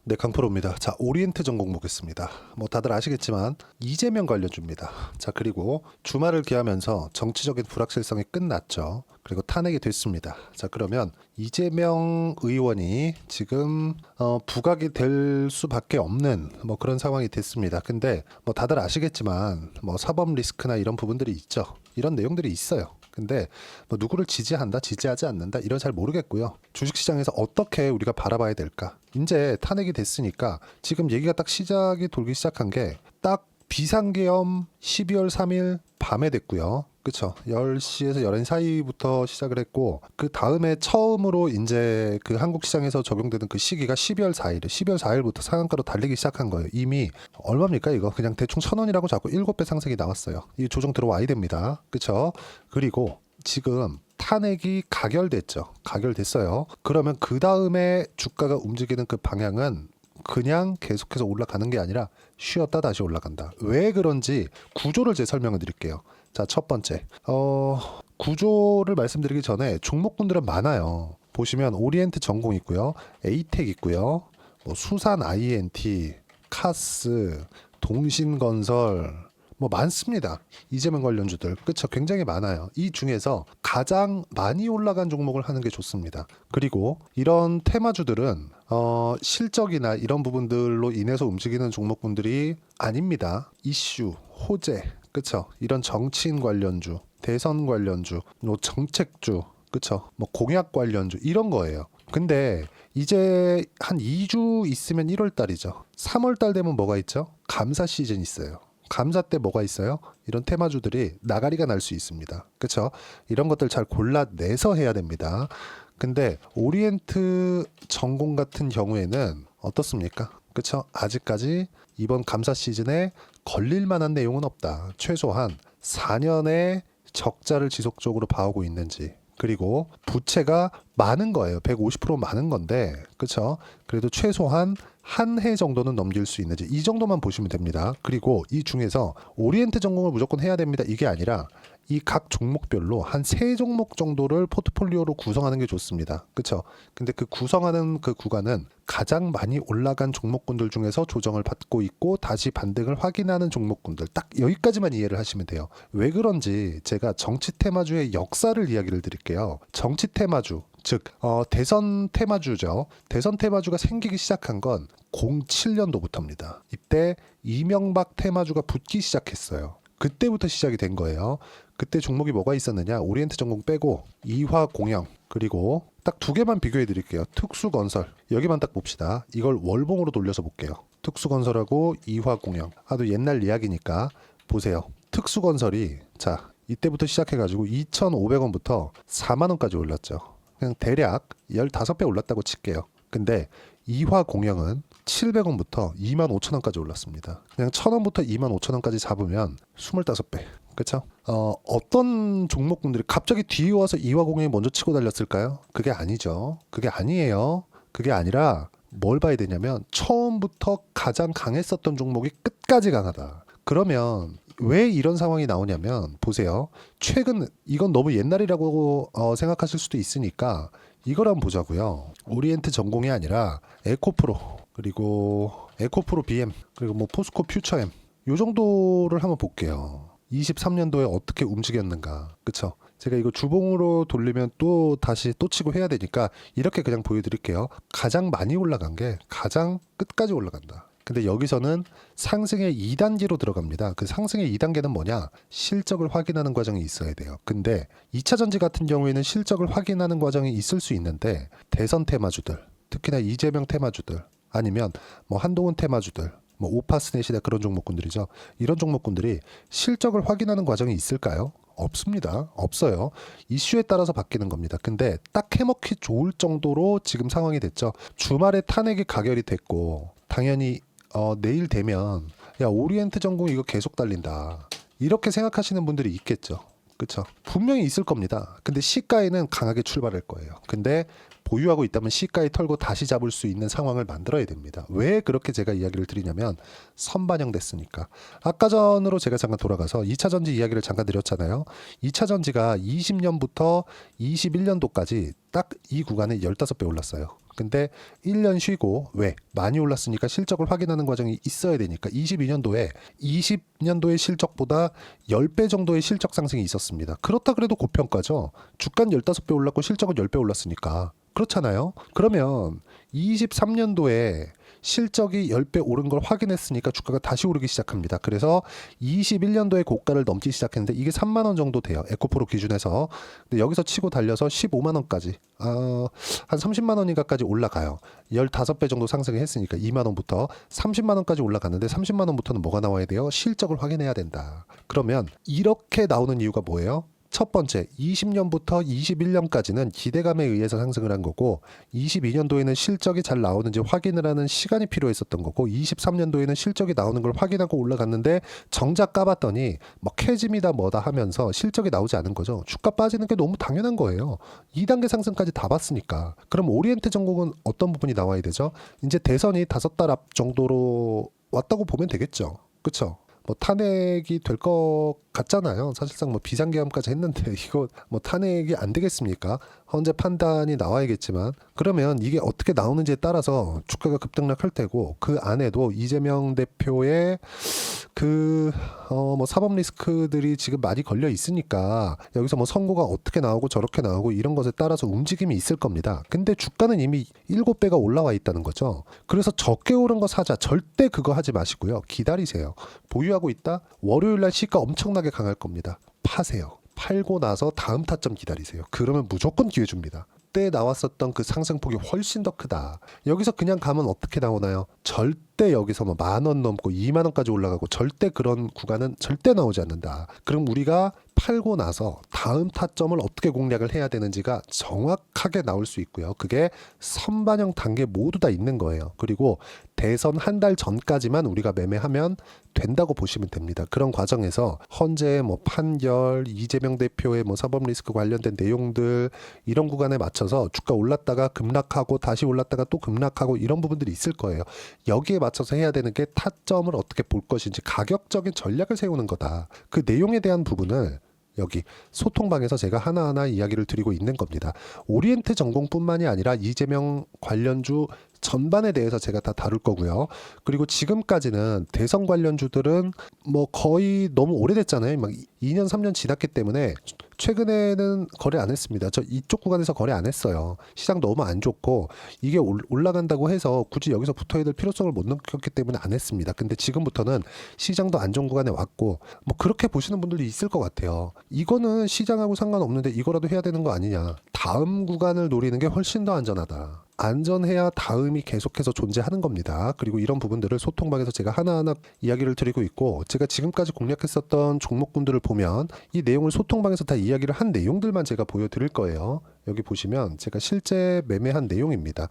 네, 강프로입니다. 자, 오리엔트 전공 보겠습니다. 뭐 다들 아시겠지만 이재명 관련주입니다. 자, 그리고 주말을 기하면서 정치적인 불확실성이 끝났죠. 그리고 탄핵이 됐습니다. 자, 그러면 이재명 의원이 지금 부각이 될 수밖에 없는 뭐 그런 상황이 됐습니다. 근데 뭐 다들 아시겠지만 뭐 사법 리스크나 이런 부분들이 있죠. 이런 내용들이 있어요. 근데 뭐 누구를 지지한다, 지지하지 않는다 이런 잘 모르겠고요. 주식시장에서 어떻게 우리가 바라봐야 될까? 이제 탄핵이 됐으니까 지금 얘기가 딱 시작이 돌기 시작한 게 딱 비상계엄 12월 3일 밤에 됐고요. 그쵸? 10시에서 11시 사이부터 시작을 했고 그 다음에 처음으로 이제 그 한국 시장에서 적용되는 그 시기가 12월 4일, 12월 4일부터 상한가로 달리기 시작한 거예요. 이미 얼마입니까 이거? 그냥 대충 1,000원이라고 자꾸 7배 상승이 나왔어요. 이 조정 들어와야 됩니다. 그쵸? 그리고 지금 탄핵이 가결됐죠. 가결됐어요. 그러면 그 다음에 주가가 움직이는 그 방향은 그냥 계속해서 올라가는 게 아니라 쉬었다 다시 올라간다. 왜 그런지 구조를 제 설명을 드릴게요. 자, 첫 번째. 구조를 말씀드리기 전에 종목군들은 많아요. 보시면 오리엔트 전공 있고요. 에이텍 있고요. 뭐 수산 INT, 카스, 동신건설 뭐 많습니다. 이재명 관련주들. 그쵸? 굉장히 많아요. 이 중에서 가장 많이 올라간 종목을 하는 게 좋습니다. 그리고 이런 테마주들은 실적이나 이런 부분들로 인해서 움직이는 종목군들이 아닙니다. 이슈, 호재, 그쵸? 이런 정치인 관련주, 대선 관련주, 뭐 정책주, 그쵸? 뭐 공약 관련주 이런 거예요. 근데 이제 한 2주 있으면 1월 달이죠. 3월 달 되면 뭐가 있죠? 감사 시즌 있어요. 감사 때 뭐가 있어요? 이런 테마주들이 나가리가 날 수 있습니다. 그렇죠? 이런 것들 잘 골라내서 해야 됩니다. 근데 오리엔트 전공 같은 경우에는 어떻습니까? 그렇죠? 아직까지 이번 감사 시즌에 걸릴 만한 내용은 없다. 최소한 4년의 적자를 지속적으로 봐오고 있는지 그리고 부채가 많은 거예요. 150% 많은 건데, 그렇죠? 그래도 최소한 한 해 정도는 넘길 수 있는지 이 정도만 보시면 됩니다. 그리고 이 중에서 오리엔트 전공을 무조건 해야 됩니다. 이게 아니라 이 각 종목별로 한 세 종목 정도를 포트폴리오로 구성하는 게 좋습니다. 그렇죠? 근데 그 구성하는 그 구간은 가장 많이 올라간 종목군들 중에서 조정을 받고 있고 다시 반등을 확인하는 종목군들 딱 여기까지만 이해를 하시면 돼요. 왜 그런지 제가 정치 테마주의 역사를 이야기를 드릴게요. 정치 테마주 즉 대선 테마주죠. 대선 테마주가 생기기 시작한 건 07년도부터입니다. 이때 이명박 테마주가 붙기 시작했어요. 그때부터 시작이 된 거예요. 그때 종목이 뭐가 있었느냐? 오리엔트 전공 빼고 이화공영 그리고 딱 두 개만 비교해 드릴게요. 특수건설 여기만 딱 봅시다. 이걸 월봉으로 돌려서 볼게요. 특수건설하고 이화공영 아주 옛날 이야기니까 보세요. 특수건설이 자 이때부터 시작해가지고 2,500원부터 4만 원까지 올랐죠. 그냥 대략 15배 올랐다고 칠게요. 근데 이화공영은 700원부터 25,000원까지 올랐습니다. 그냥 1,000원부터 25,000원까지 잡으면 25배. 그렇죠? 어떤 종목군들이 갑자기 뒤에 와서 이화공영이 먼저 치고 달렸을까요? 그게 아니죠. 그게 아니에요. 그게 아니라 뭘 봐야 되냐면 처음부터 가장 강했었던 종목이 끝까지 강하다. 그러면 왜 이런 상황이 나오냐면 보세요. 최근 이건 너무 옛날이라고 생각하실 수도 있으니까 이걸 한번 보자고요. 오리엔트 전공이 아니라 에코프로 그리고 에코프로 BM 그리고 뭐 포스코 퓨처엠 요 정도를 한번 볼게요. 23년도에 어떻게 움직였는가. 그쵸? 제가 이거 주봉으로 돌리면 또 다시 또 치고 해야 되니까 이렇게 그냥 보여드릴게요. 가장 많이 올라간 게 가장 끝까지 올라간다. 근데 여기서는 상승의 2단계로 들어갑니다. 그 상승의 2단계는 뭐냐? 실적을 확인하는 과정이 있어야 돼요. 근데 2차 전지 같은 경우에는 실적을 확인하는 과정이 있을 수 있는데 대선 테마주들, 특히나 이재명 테마주들, 아니면 뭐 한동훈 테마주들, 뭐 오파스넷이나 그런 종목군들이죠. 이런 종목군들이 실적을 확인하는 과정이 있을까요? 없습니다. 없어요. 이슈에 따라서 바뀌는 겁니다. 근데 딱 해먹기 좋을 정도로 지금 상황이 됐죠. 주말에 탄핵이 가결이 됐고 당연히 내일 되면 야 오리엔트 전공 이거 계속 달린다. 이렇게 생각하시는 분들이 있겠죠. 그렇죠? 분명히 있을 겁니다. 근데 시가에는 강하게 출발할 거예요. 근데 보유하고 있다면 시가에 털고 다시 잡을 수 있는 상황을 만들어야 됩니다. 왜 그렇게 제가 이야기를 드리냐면 선반영됐으니까. 아까 전으로 제가 잠깐 돌아가서 2차 전지 이야기를 잠깐 드렸잖아요. 2차 전지가 20년부터 21년도까지 딱 이 구간에 15배 올랐어요. 근데 1년 쉬고 왜? 많이 올랐으니까 실적을 확인하는 과정이 있어야 되니까 22년도에 20년도의 실적보다 10배 정도의 실적 상승이 있었습니다. 그렇다 그래도 고평가죠. 주가는 15배 올랐고 실적은 10배 올랐으니까. 그렇잖아요. 그러면 23년도에 실적이 10배 오른 걸 확인했으니까 주가가 다시 오르기 시작합니다. 그래서 21년도에 고가를 넘기 시작했는데 이게 3만 원 정도 돼요. 에코프로 기준에서. 근데 여기서 치고 달려서 15만 원까지 한 30만 원인가까지 올라가요. 15배 정도 상승을 했으니까 2만 원부터 30만 원까지 올라갔는데 30만 원부터는 뭐가 나와야 돼요? 실적을 확인해야 된다. 그러면 이렇게 나오는 이유가 뭐예요? 첫 번째, 20년부터 21년까지는 기대감에 의해서 상승을 한 거고 22년도에는 실적이 잘 나오는지 확인을 하는 시간이 필요했었던 거고 23년도에는 실적이 나오는 걸 확인하고 올라갔는데 정작 까봤더니 뭐 캐즘이다 뭐다 하면서 실적이 나오지 않은 거죠. 주가 빠지는 게 너무 당연한 거예요. 2단계 상승까지 다 봤으니까. 그럼 오리엔트 전공은 어떤 부분이 나와야 되죠? 이제 대선이 5달 앞 정도로 왔다고 보면 되겠죠. 그렇죠? 뭐 탄핵이 될 것 같잖아요. 사실상 뭐 비상계엄까지 했는데 이거 뭐 탄핵이 안 되겠습니까? 헌재 판단이 나와야겠지만 그러면 이게 어떻게 나오는지에 따라서 주가가 급등락할 테고 그 안에도 이재명 대표의 뭐 사법 리스크들이 지금 많이 걸려 있으니까 여기서 뭐 선고가 어떻게 나오고 저렇게 나오고 이런 것에 따라서 움직임이 있을 겁니다. 근데 주가는 이미 7배가 올라와 있다는 거죠. 그래서 적게 오른 거 사자. 절대 그거 하지 마시고요. 기다리세요. 보유하고 있다? 월요일날 시가 엄청나게 강할 겁니다. 파세요. 팔고 나서 다음 타점 기다리세요. 그러면 무조건 기회 줍니다. 그때 나왔었던 그 상승폭이 훨씬 더 크다. 여기서 그냥 가면 어떻게 나오나요? 절대 여기서 뭐 10,000원 넘고 20,000원까지 올라가고 절대 그런 구간은 절대 나오지 않는다. 그럼 우리가 팔고 나서 다음 타점을 어떻게 공략을 해야 되는지가 정확하게 나올 수 있고요. 그게 선반영 단계 모두 다 있는 거예요. 그리고 대선 한 달 전까지만 우리가 매매하면 된다고 보시면 됩니다. 그런 과정에서 헌재 뭐 판결, 이재명 대표의 뭐 사법 리스크 관련된 내용들 이런 구간에 맞춰서 주가 올랐다가 급락하고 다시 올랐다가 또 급락하고 이런 부분들이 있을 거예요. 여기에 맞춰서 해야 되는 게 타점을 어떻게 볼 것인지 가격적인 전략을 세우는 거다. 그 내용에 대한 부분을 여기 소통방에서 제가 하나하나 이야기를 드리고 있는 겁니다. 오리엔트 전공뿐만이 아니라 이재명 관련주 전반에 대해서 제가 다 다룰 거고요. 그리고 지금까지는 대선 관련주들은 뭐 거의 너무 오래됐잖아요. 막 2년 3년 지났기 때문에 최근에는 거래 안 했습니다. 저 이쪽 구간에서 거래 안 했어요. 시장 너무 안 좋고 이게 올라간다고 해서 굳이 여기서 붙어야 될 필요성을 못 느꼈기 때문에 안 했습니다. 근데 지금부터는 시장도 안 좋은 구간에 왔고 뭐 그렇게 보시는 분들도 있을 것 같아요. 이거는 시장하고 상관없는데 이거라도 해야 되는 거 아니냐. 다음 구간을 노리는 게 훨씬 더 안전하다. 안전해야 다음이 계속해서 존재하는 겁니다. 그리고 이런 부분들을 소통방에서 제가 하나하나 이야기를 드리고 있고 제가 지금까지 공략했었던 종목군들을 보면 이 내용을 소통방에서 다 이야기를 한 내용들만 제가 보여드릴 거예요. 여기 보시면 제가 실제 매매한 내용입니다.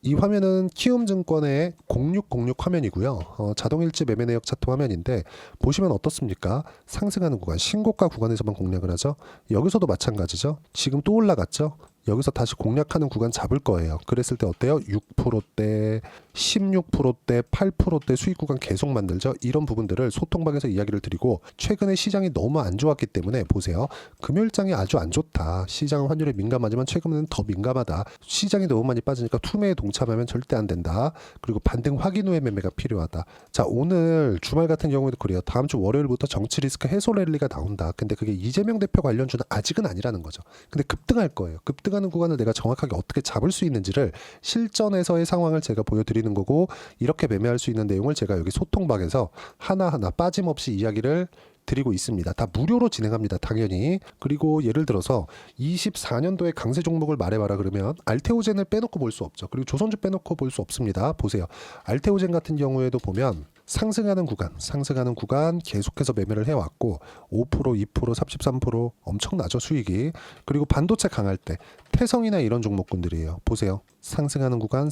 이 화면은 키움증권의 0606 화면이고요. 자동일지 매매 내역 차트 화면인데 보시면 어떻습니까? 상승하는 구간, 신고가 구간에서만 공략을 하죠. 여기서도 마찬가지죠. 지금 또 올라갔죠. 여기서 다시 공략하는 구간 잡을 거예요. 그랬을 때 어때요? 6%대, 16%대, 8%대 수익 구간 계속 만들죠. 이런 부분들을 소통방에서 이야기를 드리고 최근에 시장이 너무 안 좋았기 때문에 보세요. 금요일장이 아주 안 좋다. 시장은 환율에 민감하지만 최근에는 더 민감하다. 시장이 너무 많이 빠지니까 투매에 동참하면 절대 안 된다. 그리고 반등 확인 후에 매매가 필요하다. 자, 오늘 주말 같은 경우에도 그래요. 다음 주 월요일부터 정치 리스크 해소 랠리가 나온다. 근데 그게 이재명 대표 관련주는 아직은 아니라는 거죠. 근데 급등할 거예요. 급등하는 구간을 내가 정확하게 어떻게 잡을 수 있는지를 실전에서의 상황을 제가 보여드리는 거고 이렇게 매매할 수 있는 내용을 제가 여기 소통방에서 하나하나 빠짐없이 이야기를 드리고 있습니다. 다 무료로 진행합니다. 당연히. 그리고 예를 들어서 24년도에 강세 종목을 말해봐라 그러면 알테오젠을 빼놓고 볼 수 없죠. 그리고 조선주 빼놓고 볼 수 없습니다. 보세요. 알테오젠 같은 경우에도 보면 상승하는 구간 계속해서 매매를 해왔고 5%, 2%, 33% 엄청나죠 수익이. 그리고 반도체 강할 때 태성이나 이런 종목군들이에요. 보세요. 상승하는 구간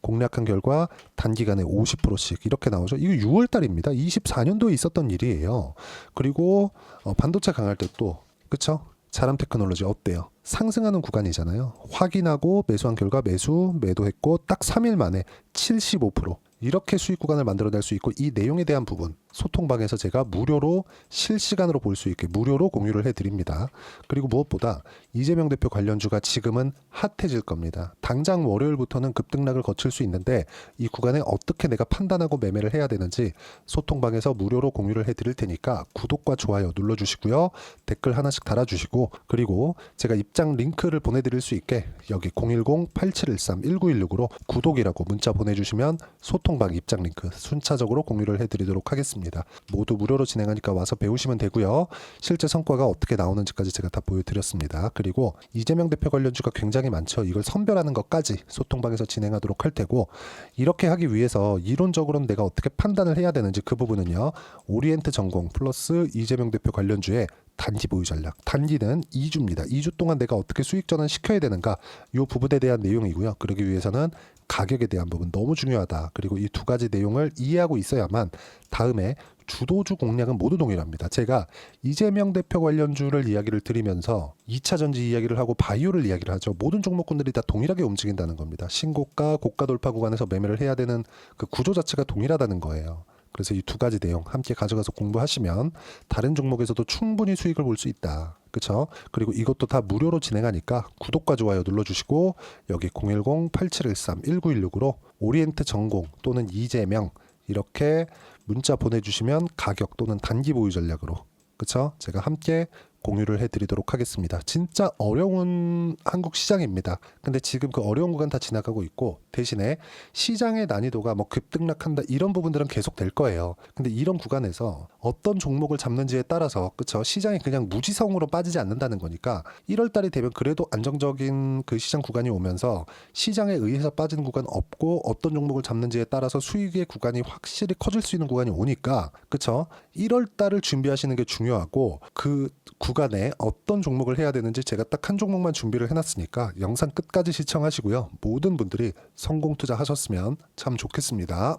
공략한 결과 단기간에 50%씩 이렇게 나오죠. 이거 6월 달입니다. 24년도에 있었던 일이에요. 그리고 반도체 강할 때 또 그쵸? 자람 테크놀로지 어때요? 상승하는 구간이잖아요. 확인하고 매수한 결과 매도했고 딱 3일 만에 75% 이렇게 수익 구간을 만들어낼 수 있고, 이 내용에 대한 부분 소통방에서 제가 무료로 실시간으로 볼 수 있게 무료로 공유를 해드립니다. 그리고 무엇보다 이재명 대표 관련주가 지금은 핫해질 겁니다. 당장 월요일부터는 급등락을 거칠 수 있는데 이 구간에 어떻게 내가 판단하고 매매를 해야 되는지 소통방에서 무료로 공유를 해드릴 테니까 구독과 좋아요 눌러주시고요. 댓글 하나씩 달아주시고, 그리고 제가 입장 링크를 보내드릴 수 있게 여기 010-8713-1916으로 구독이라고 문자 보내주시면 소통방 입장 링크 순차적으로 공유를 해드리도록 하겠습니다. 모두 무료로 진행하니까 와서 배우시면 되고요. 실제 성과가 어떻게 나오는지까지 제가 다 보여드렸습니다. 그리고 이재명 대표 관련주가 굉장히 많죠. 이걸 선별하는 것까지 소통방에서 진행하도록 할 테고, 이렇게 하기 위해서 이론적으로는 내가 어떻게 판단을 해야 되는지 그 부분은요, 오리엔트 전공 플러스 이재명 대표 관련주의 단기 보유 전략, 단기는 2주입니다. 2주 동안 내가 어떻게 수익 전환 시켜야 되는가, 이 부분에 대한 내용이고요. 그러기 위해서는 가격에 대한 부분 너무 중요하다. 그리고 이 두 가지 내용을 이해하고 있어야만 다음에 주도주 공략은 모두 동일합니다. 제가 이재명 대표 관련주를 이야기를 드리면서 2차 전지 이야기를 하고 바이오를 이야기를 하죠. 모든 종목군들이 다 동일하게 움직인다는 겁니다. 신고가, 고가 돌파 구간에서 매매를 해야 되는 그 구조 자체가 동일하다는 거예요. 그래서 이 두 가지 내용 함께 가져가서 공부하시면 다른 종목에서도 충분히 수익을 볼 수 있다. 그렇죠? 그리고 이것도 다 무료로 진행하니까 구독과 좋아요 눌러주시고, 여기 010-8713-1916으로 오리엔트 전공 또는 이재명 이렇게 문자 보내주시면 가격 또는 단기 보유 전략으로, 그렇죠? 제가 함께 공유를 해드리도록 하겠습니다. 진짜 어려운 한국 시장입니다. 근데 지금 그 어려운 구간 다 지나가고 있고, 대신에 시장의 난이도가 뭐 급등락한다 이런 부분들은 계속 될 거예요. 근데 이런 구간에서 어떤 종목을 잡는지에 따라서, 그쵸, 시장이 그냥 무지성으로 빠지지 않는다는 거니까 1월 달이 되면 그래도 안정적인 그 시장 구간이 오면서 시장에 의해서 빠지는 구간 없고, 어떤 종목을 잡는지에 따라서 수익의 구간이 확실히 커질 수 있는 구간이 오니까, 그쵸, 1월 달을 준비하시는 게 중요하고, 그 구간에 어떤 종목을 해야 되는지 제가 딱 한 종목만 준비를 해놨으니까 영상 끝까지 시청하시고요. 모든 분들이 성공 투자하셨으면 참 좋겠습니다.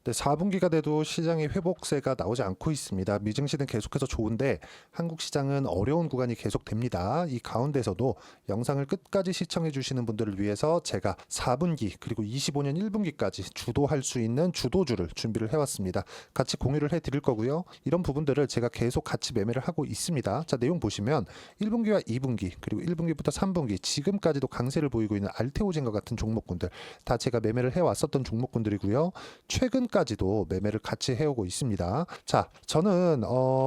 네, 4분기가 돼도 시장의 회복세가 나오지 않고 있습니다. 미증시는 계속해서 좋은데 한국 시장은 어려운 구간이 계속됩니다. 이 가운데서도 영상을 끝까지 시청해 주시는 분들을 위해서 제가 4분기 그리고 25년 1분기까지 주도할 수 있는 주도주를 준비를 해왔습니다. 같이 공유를 해드릴 거고요. 이런 부분들을 제가 계속 같이 매매를 하고 있습니다. 자, 내용 보시면 1분기와 2분기 그리고 1분기부터 3분기 지금까지도 강세를 보이고 있는 알테오젠과 같은 종목군들 다 제가 매매를 해왔었던 종목군들이고요. 최근까지도 매매를 같이 해오고 있습니다. 자, 저는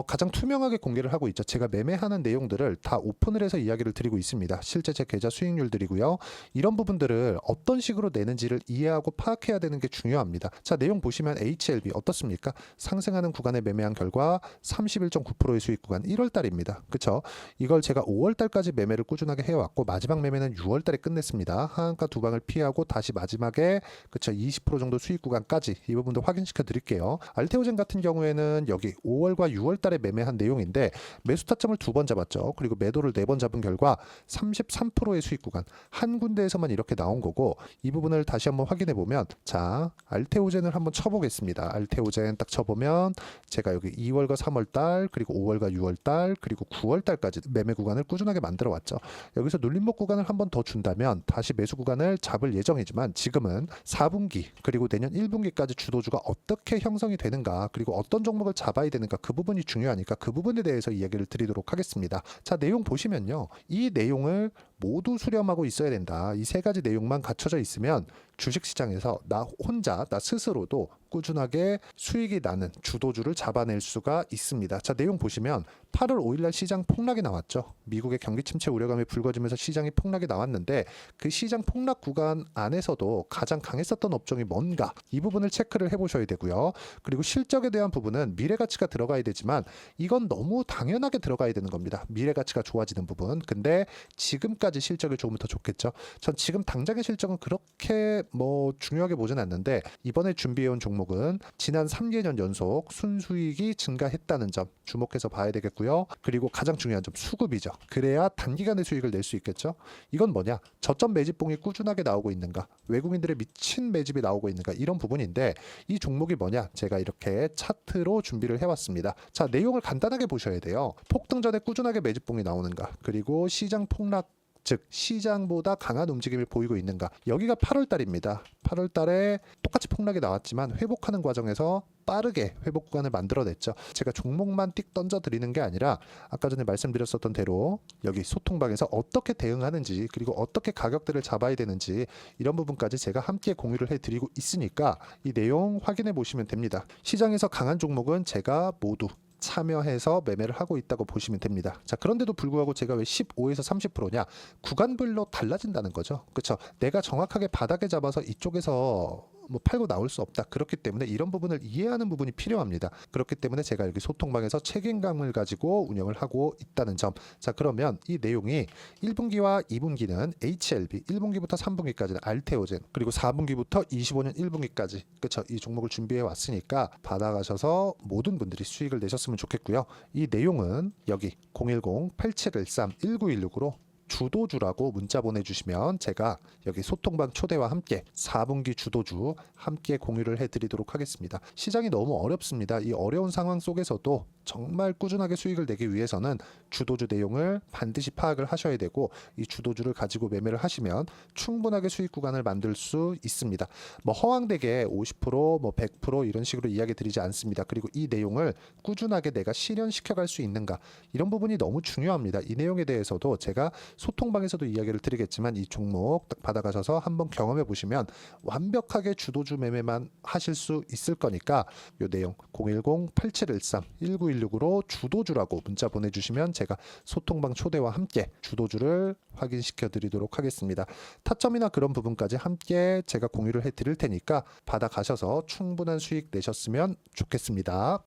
가장 투명하게 공개를 하고 있죠. 제가 매매하는 내용들을 다 오픈을 해서 이야기를 드리고 있습니다. 실제 제 계좌 수익률들이고요. 이런 부분들을 어떤 식으로 내는지를 이해하고 파악해야 되는 게 중요합니다. 자, 내용 보시면 HLB 어떻습니까? 상승하는 구간에 매매한 결과 31.9%의 수익 구간 1월달입니다. 그쵸? 이걸 제가 5월달까지 매매를 꾸준하게 해왔고, 마지막 매매는 6월달에 끝냈습니다. 하한가 두 방을 피하고 다시 마지막에, 그쵸, 20% 정도 수익 구간까지 이 부분도 확인시켜 드릴게요. 알테오젠 같은 경우에는 여기 5월과 6월달에 매매한 내용인데 매수 타점을 2번 잡았죠. 그리고 매도를 4번 잡은 결과 33%의 수익 구간 한 군데에서만 이렇게 나온 거고, 이 부분을 다시 한번 확인해 보면, 자, 알테오젠을 한번 쳐보겠습니다. 알테오젠 딱 쳐보면 제가 여기 2월과 3월달 그리고 5월과 6월달 그리고 9월달까지 매매 구간을 꾸준하게 만들어 왔죠. 여기서 눌림목 구간을 한번 더 준다면 다시 매수 구간을 잡을 예정이지만, 지금은 4분기 그리고 내년 1분기까지 주도주가 어떻게 형성이 되는가, 그리고 어떤 종목을 잡아야 되는가, 그 부분이 중요하니까 그 부분에 대해서 이야기를 드리도록 하겠습니다. 자, 내용 보시면요, 이 내용을 모두 수렴하고 있어야 된다. 이 세 가지 내용만 갖춰져 있으면 주식시장에서 나 혼자, 나 스스로도 꾸준하게 수익이 나는 주도주를 잡아낼 수가 있습니다. 자, 내용 보시면 8월 5일날 시장 폭락이 나왔죠. 미국의 경기 침체 우려감이 불거지면서 시장이 폭락이 나왔는데, 그 시장 폭락 구간 안에서도 가장 강했었던 업종이 뭔가, 이 부분을 체크를 해보셔야 되고요. 그리고 실적에 대한 부분은 미래가치가 들어가야 되지만 이건 너무 당연하게 들어가야 되는 겁니다. 미래가치가 좋아지는 부분. 근데 지금까지 실적이 좋으면 더 좋겠죠. 전 지금 당장의 실적은 그렇게 뭐 중요하게 보진 않는데, 이번에 준비해온 종목은 지난 3개년 연속 순수익이 증가했다는 점 주목해서 봐야 되겠고요. 그리고 가장 중요한 점, 수급이죠. 그래야 단기간에 수익을 낼 수 있겠죠. 이건 뭐냐, 저점 매집봉이 꾸준하게 나오고 있는가, 외국인들의 미친 매집이 나오고 있는가, 이런 부분인데, 이 종목이 뭐냐, 제가 이렇게 차트로 준비를 해왔습니다. 자, 내용을 간단하게 보셔야 돼요. 폭등 전에 꾸준하게 매집봉이 나오는가, 그리고 시장 폭락 즉 시장보다 강한 움직임을 보이고 있는가. 여기가 8월 달입니다. 8월 달에 똑같이 폭락이 나왔지만 회복하는 과정에서 빠르게 회복 구간을 만들어냈죠. 제가 종목만 띡 던져드리는 게 아니라 아까 전에 말씀드렸었던 대로 여기 소통방에서 어떻게 대응하는지 그리고 어떻게 가격대를 잡아야 되는지 이런 부분까지 제가 함께 공유를 해드리고 있으니까 이 내용 확인해 보시면 됩니다. 시장에서 강한 종목은 제가 모두 참여해서 매매를 하고 있다고 보시면 됩니다. 자, 그런데도 불구하고 제가 왜 15에서 30%냐? 구간별로 달라진다는 거죠. 그렇죠? 내가 정확하게 바닥에 잡아서 이쪽에서 뭐 팔고 나올 수 없다. 그렇기 때문에 이런 부분을 이해하는 부분이 필요합니다. 그렇기 때문에 제가 여기 소통방에서 책임감을 가지고 운영을 하고 있다는 점. 자, 그러면 이 내용이 1분기와 2분기는 HLB, 1분기부터 3분기까지는 알테오젠, 그리고 4분기부터 25년 1분기까지 그렇죠? 이 종목을 준비해 왔으니까 받아가셔서 모든 분들이 수익을 내셨으면 좋겠고요. 이 내용은 여기 010-8713-1916으로 주도주라고 문자 보내주시면 제가 여기 소통방 초대와 함께 4분기 주도주 함께 공유를 해드리도록 하겠습니다. 시장이 너무 어렵습니다. 이 어려운 상황 속에서도 정말 꾸준하게 수익을 내기 위해서는 주도주 내용을 반드시 파악을 하셔야 되고 이 주도주를 가지고 매매를 하시면 충분하게 수익 구간을 만들 수 있습니다. 뭐 허황되게 50%, 뭐 100% 이런 식으로 이야기 드리지 않습니다. 그리고 이 내용을 꾸준하게 내가 실현시켜 갈 수 있는가 이런 부분이 너무 중요합니다. 이 내용에 대해서도 제가 소통방에서도 이야기를 드리겠지만 이 종목 딱 받아가셔서 한번 경험해 보시면 완벽하게 주도주 매매만 하실 수 있을 거니까 이 내용 010-8713-1916으로 주도주라고 문자 보내주시면 제가 소통방 초대와 함께 주도주를 확인시켜 드리도록 하겠습니다. 타점이나 그런 부분까지 함께 제가 공유를 해 드릴 테니까 받아가셔서 충분한 수익 내셨으면 좋겠습니다.